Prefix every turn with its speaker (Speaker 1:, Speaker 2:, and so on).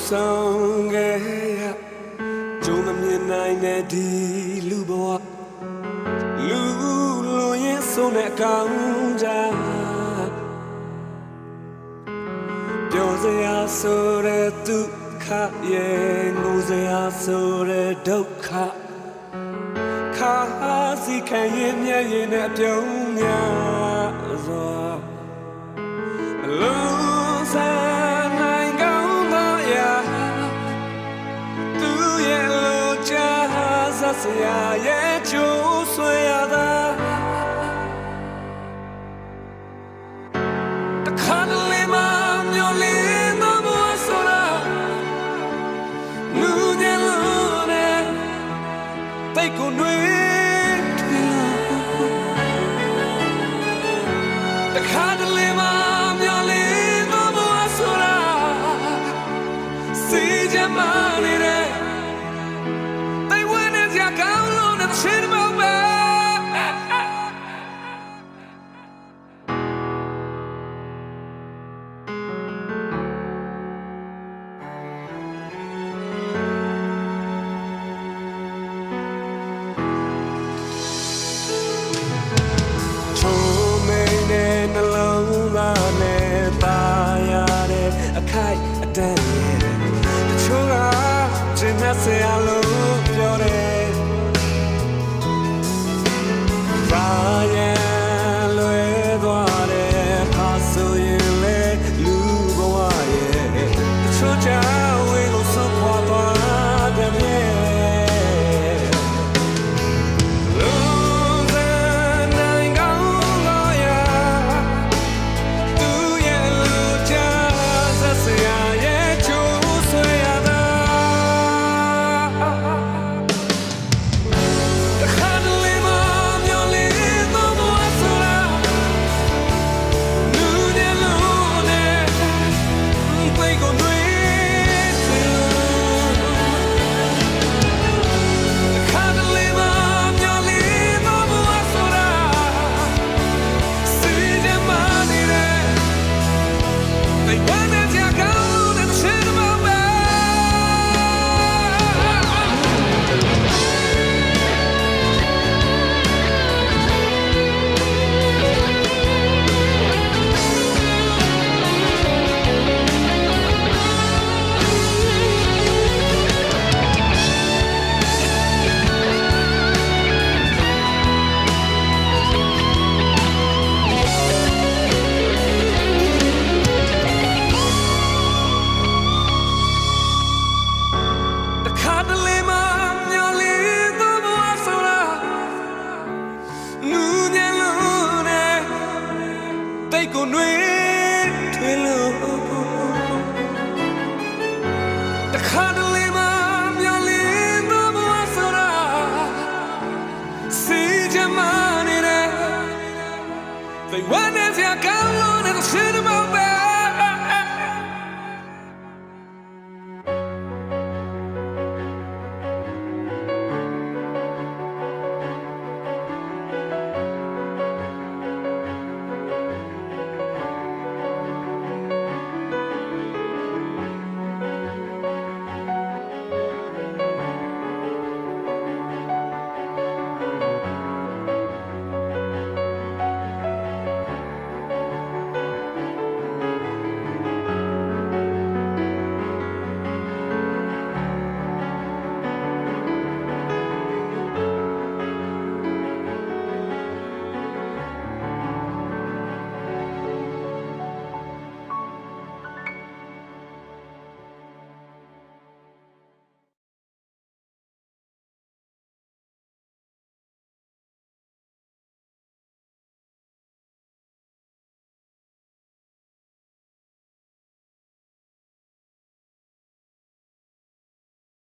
Speaker 1: ဆောင်ခဲ့ရကျုံမမြင်နိုင်တဲ့ဒီလူဘဝလူလိုရင်ဆုံးတဲ့ကောင်းကြပြောစရာဆိုတဲ့ဒုက္ခရဲ့ငိုစရာဆိုတဲ့ဒုက္ခခါစီခံရင်မျက်ရည်နဲ့ပြုံးများစွာအလုံးစားဆရာရဲ့ကျိုးဆွေရတာတခါတလေမှမျောလင်းတော့မဆိုတာလူညလုံးနဲ့တိတ်ကိုနှွေးတခါတလေမှမျောလင်းတော့မဆိုတာစီချမ်းမနေတဲ့Shit about me. Chomene na longa ne tayare akai adane. Choga jinase alo pyore. Con nuôi thuê lô ta khát lên mà nhớ lên đó mua sora si jamani ne they want to see a call on the cinema